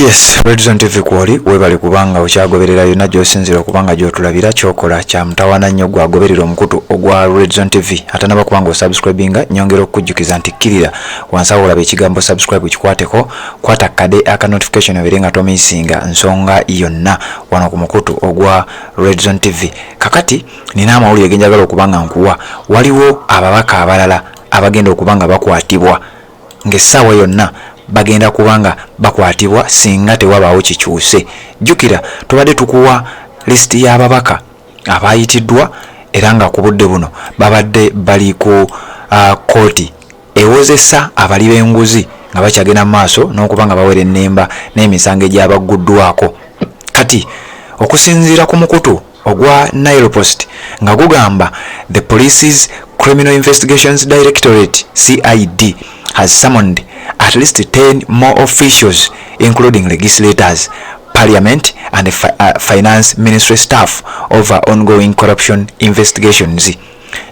Yes, Redzone TV kwoli webale kubanga okyagoberera yonna gy'osinzira okubanga gy'otulabira kyokola kya mutawaana nnyo gwagoberera omukutu ogwa Redzone TV ate naba kubanga osubscribinga nyongera okujjukiza nti kkirira wansi awo olaba ekigambo subscribe kikwateko kwata kade aka notification obere nga tomisinga nsonga yonna wano ku mukutu ogwa Redzone TV. Kakati nina amawulire genjagala okubanga nkuwa, waliwo ababaka abalala abagenda okubanga bakwatibwa ng'essaawa yonna bagenda kubanga bakwatibwa singa tewabaawo kikyuse. Jjukira tubadde tukuwa list y'ababaka abayitiddwa era nga ku budde buno babadde bali ku kooti ewozesa abali b'enguzi nga bakyagenda mu maaso n'okubanga bawera ennemba n'emisango egyabagguddwako. Kati okusinziira ku mukutu ogwa Nile Post nga gugamba the Police's Criminal Investigations Directorate CID has summoned at least 10 more officials including legislators, parliament and finance ministry staff over ongoing corruption investigations.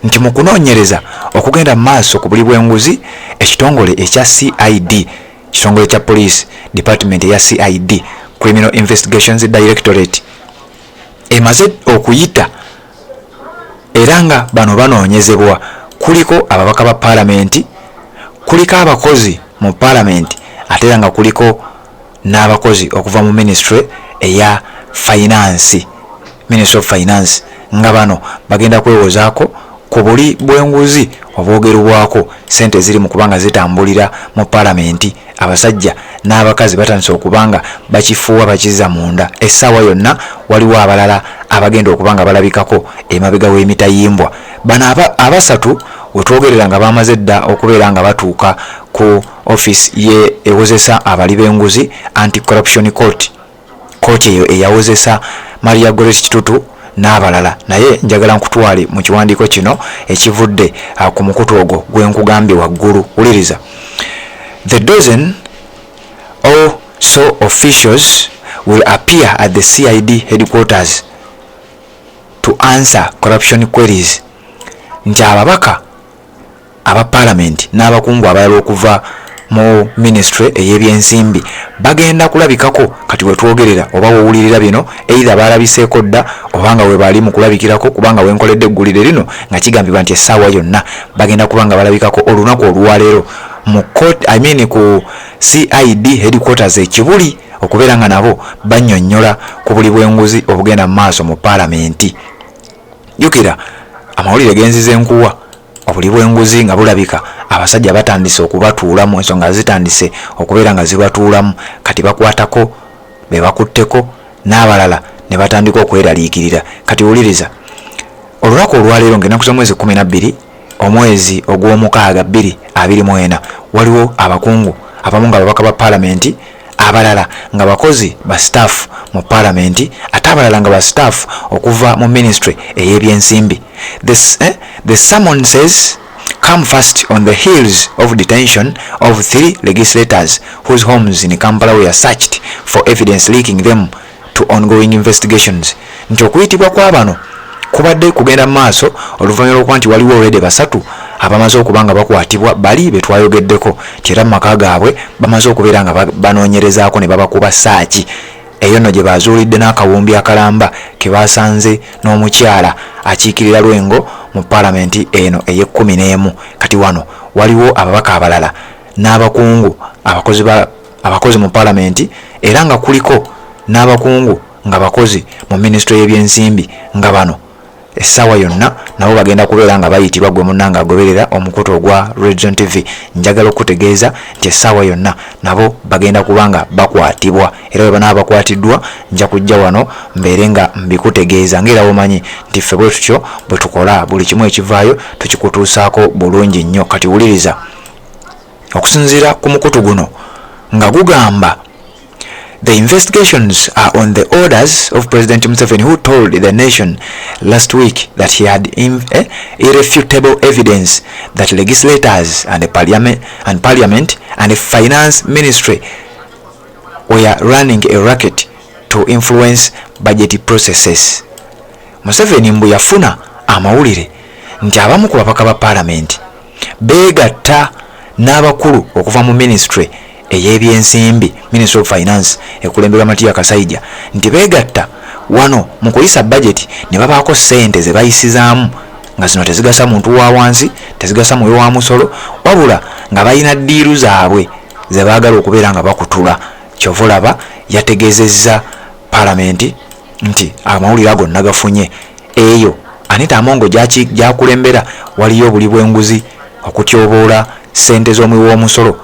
Nti mu kunoonyereza okugenda maaso ku buli bw'enguzi, ekitongole ekya CID, kitongole kya police department ya CID, Criminal Investigations Directorate, emaze okuyita era nga bano banoonyezebwa. Kuliko ababaka ba parliament, kuliko abakozi mu parliament, ate nga kuliko n'abakozi okuva mu ministry eya finance, Ministry of Finance, nga bano bagenda kwewozaako ku buli bw'enguzi obwogerwako sente ziri mu kubanga zitambulira mu parliament. Abasajja n'abakazi batandise okubanga bakifuuwa bakiza munda. Essaawa yonna waliwo abalala abagenda okubanga balabikako emabega w'emitayimbwa. Bano abasatu wetwogerera nga bamaze dda okubeera nga batuuka ku office ye ewozesa abali b'enguzi, Anti-Corruption Court, kooti eyo eyawozesa Maria Grace Kitutu n'abalala. Naye njagala nkutwale mu kiwandiiko kino ekivudde ku mukutu ogwo gwe nkugambye waggulu. Wuliriza. The dozen or so officials will appear at the CID headquarters to answer corruption queries. Nti ababaka aba parliament n'abakungu abalala okuva mu ministry ey'ebyensimbi bagenda kulabikako. Kati wetwogerera oba wowulirira bino either balabiseeko dda obanga we bali mu kulabikirako, kubanga wenkoledde eggulire lino nga kigambibwa nti essaawa yonna bagenda kubanga balabikako olunaku olwaleero mu court, ku CID headquarters ekibuli, okubeera nga nabo bannyonnyola ku buli bw'enguzi obugenda mu maaso mu parliament. Jjukira amawulire genzize enkuwa, obuli bw'enguzi nga bulabika abasajja batandise okubatuulamu, ensonga zitandise okubeera nga zibatuulamu. Kati bakwatako be bakutteko n'abalala ne batandika okweraliikirira. Kati wuliriza, olunaku olwaleero ng'ennaku mwezi 12 omwezi ogw'omukaaga 2024 waliwo abakungu abamu nga babaka ba parliament, abalala nga bakozi ba staff mu parliament, ate abalala nga ba staff okuva mu ministry ey'ebyensimbi. The summons says come first on the heels of detention of 3 legislators whose homes in Kampala were searched for evidence linking them to ongoing investigations. Nti okuyitibwa kwa bano kubadde kugenda maaso oluvannyuma lw'okuba nti waliwo already basatu abamaze okubanga bakwatibwa bali betwayogeddeko, kyera mu maka gaabwe bamaze okubeera nga banoonyerezaako ne babakuba saaki eyo nno gye bazuulidde n'akawumbi akalamba ke basanze n'omukyala akiikirira Lwengo mu parliament eno ey'e11. Kati wano waliwo ababaka abalala n'abakungu abakozi mu parliament, era nga kuliko n'abakungu nga bakozi mu ministry y'ebyensimbi, nga bano essaawa yonna nabo bagenda kubeera nga bayitibwa. Gwe munnanga agoberera omukutu ogwa Redzone TV, njagala okutegeeza nti essaawa yonna nabo bagenda kubanga bakwatibwa, era bwe banaba bakwatiddwa nja kujja wano mbeere nga mbikutegeeza, ng'era womanyi nti ffe bwe tutyo bwe tukola buli kimu ekivaayo tukikutuusaako bulungi nnyo. Kati wuliriza, okusinziira ku mukutu guno nga gugamba the investigations are on the orders of President Museveni, who told the nation last week that he had irrefutable evidence that legislators and parliament and finance ministry were running a racket to influence budget processes. Museveni mbu yafuna amawulire nti abamu ku babaka ba parliament beegatta n'abakulu okuva mu ministry ey'ebyensimbi Ministry of Finance ekulemberwa Matiya Kasaija nti beegatta wano mu kuyisa budget ne babaako ssente ze bayisizaamu nga zino tezigasa muntu wa wansi, tezigasa mwoyo wa musolo, wabula nga balina ddiiru zaabwe ze baagala okubeera nga bakutula. Kyova olaba yategeezezza Parliament nti amawulire ago nagafunye eyo Anita Amongo gyakulembera waliyo buli bwenguzi okutyoboola ssente z'omwi w'omusolo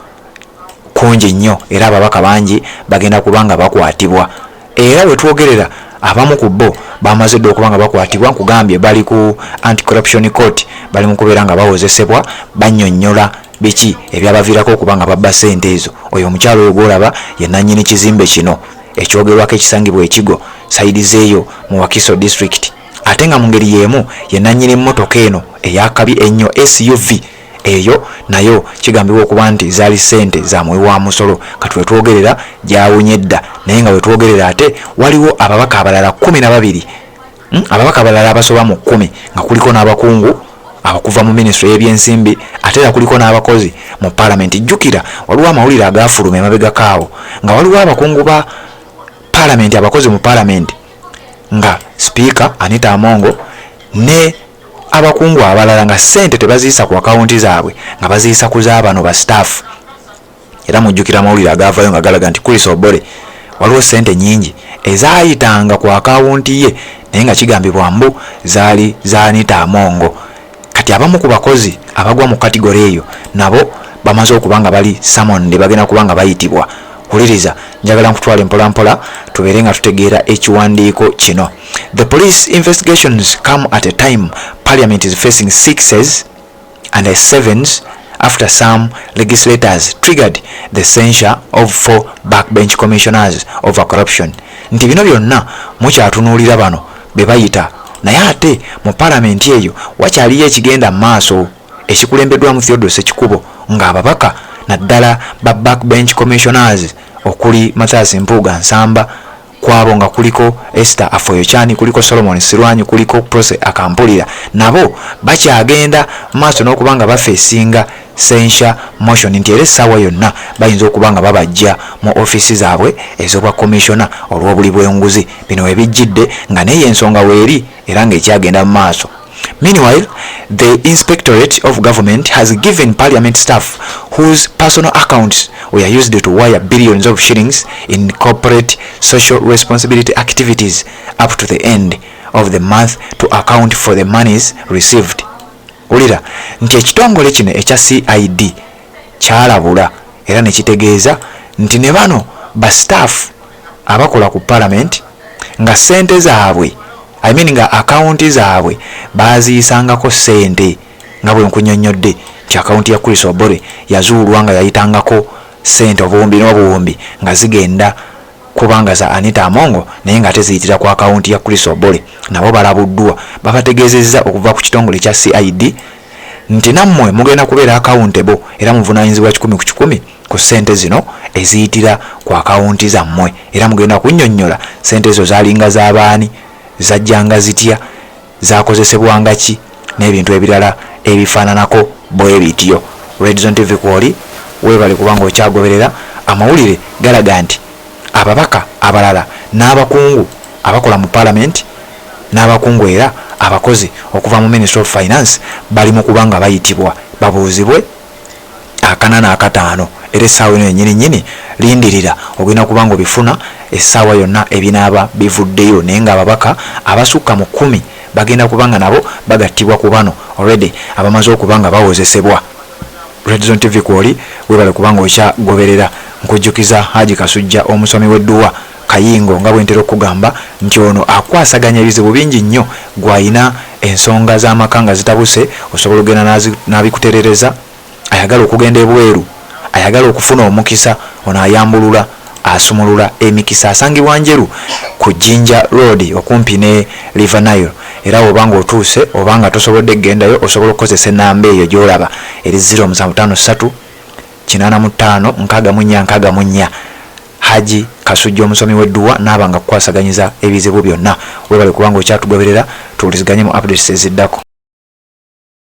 kungi nnyo era ababaka bangi bagenda kubanga bakwatibwa. Era bwe twogerera abamu ku bo bamaze dde okuba nga bakwatibwa, nkugambye bali ku anti-corruption court, bali mu kubeera nga bawozesebwa bannyonnyola biki ebyabaviirako okuba nga babba ssente ezo. Oyo omukyalo oyo gwolaba ye nannyini kizimbe kino ekyogerwako ekisangibwa Ekigo saidi zeeyo mu Wakiso district, ate nga mu ngeri y'emu ye nannyini mmotoka eno eyakabi ennyo SUV eyo nayo kigambibwa okuba nti zaali ssente za mwoyo wa musolo. Kati wetwogerera gyawunye dda, naye nga wetwogerera ate waliwo ababaka abalala 12 ababaka abalala abasoba mu 10 nga kuliko n'abakungu abakuva mu Ministry y'ebyensimbi ate era kuliko n'abakozi mu Parliament. Jjukira waliwo amawulire agaafuluma emabega kaawo nga waliwo abakungu ba Parliament, abakozi mu Parliament nga Speaker Anita Amongo ne abakungu abalala nga ssente tebaziisa ku akawunti zaabwe nga baziisa ku zaabano ba staff. Era mujjukira amawulire agaavayo nga galaga nti Chris Obore waliwo ssente nyingi ezaayitanga ku akawunti ye naye nga kigambibwa mbu zaali za Anita Amongo. Kati abamu ku bakozi abagwa mu kategori eyo nabo bamaze okuba nga bali summoned, bagenda kuba nga bayitibwa. Huliriza, njagala nkutwala mpola tubeere nga tutegeera ekiwandiiko kino. The police investigations come at a time Parliament is facing 6s and 7s after some legislators triggered the censure of 4 backbench commissioners over corruption. Nti bino byonna mukyatunuulira bano be bayita, naye ate mu Parliament eyo wakyaliyo ekigenda maaso ekikulembeddwa mu Theodore Sekikubo nga ababaka naddala ba backbench commissioners okuli Mathias Mpuuga Nsamba, kwabo nga kuliko Esther Afoyochani, kuliko Solomon Sirwanyi, kuliko Prose Akampulira, nabo bakyagenda maaso n'okubanga bafeesinga censure motion nti era essaawa yonna bayinza okubanga babajja mu ofisi zaabwe ez'obwa commissioner olw'obuli bw'enguzi. Bino ebijjidde nga naye ensonga weeri era ng'ekyagenda mu maaso. Meanwhile, the Inspectorate of Government has given Parliament staff whose personal accounts were used to wire billions of shillings in corporate social responsibility activities up to the end of the month to account for the monies received. Ulira nti ekitongole kino ekya CID kyalabula era ne kitegeeza nti ne bano ba staff abakola ku Parliament nga ssente zaabwe nga akaunti zaabwe baaziyisangako ssente nga bwe nkunyonnyodde nti akaunti ya Chris Obore yazuulwa nga yayitangako ssente obuwumbi n'obuwumbi nga zigenda kubanga za Anita Amongo naye nga teziyitira ku akaunti ya Chris Obore. Nabo balabuddwa, babategeezezza okuva ku kitongole kya CID nti nammwe mugenda kubeera accountable era muvunaanyizibwa 100 ku 100 ku ssente zino eziyitira ku akaunti zammwe, era mugenda kunnyonnyola ssente ezo zaalinga z'abaani, zajjanga zitya, zakozesebwanga ki n'ebintu ebirala ebifaananako bwe bityo. Red Zone TV kwoli weebale kubanga okyagoberera. Amawulire galaga nti ababaka abalala n'abakungu abakola mu Parliament n'abakungu era abakozi okuva mu Ministry of Finance bali mu kubanga bayitibwa babuuzibwe 4 na 5. Era essaawa eno yennyini lindirira ogenda kubanga obifuna essaawa yonna ebinaaba bivuddeyo, naye nga ababaka abasukka mu 10 bagenda kubanga nabo bagattibwa ku bano already abamaze okubanga bawozesebwa. Red Zone TV kwoli weebale kubanga okyagoberera. Nkujjukiza Haji Kasujja omusomi w'edduwa Kayingo nga bwentera okugamba nti ono akwasaganya ebizibu bingi nnyo gw'ayina ensonga z'amaka zitabuse osobola ogenda n'abikuterereza, ayagala okugenda ebweru, ayagala okufuna omukisa, ono ayambulula asumulula emikisa. Asangibwa Njeru ku Jinja Road okumpi ne River Nile, era obanga otuuse obanga tosobodde gendayo osobola okukozesa ennamba eyo gy'olaba eri 0753 85 64. Haji Kasujja omusomi w'edduwa n'abanga kukwasaganyiza ebizibu byonna. Weebale kubanga okyatugoberera, tuwuliziganye mu updates eziddako.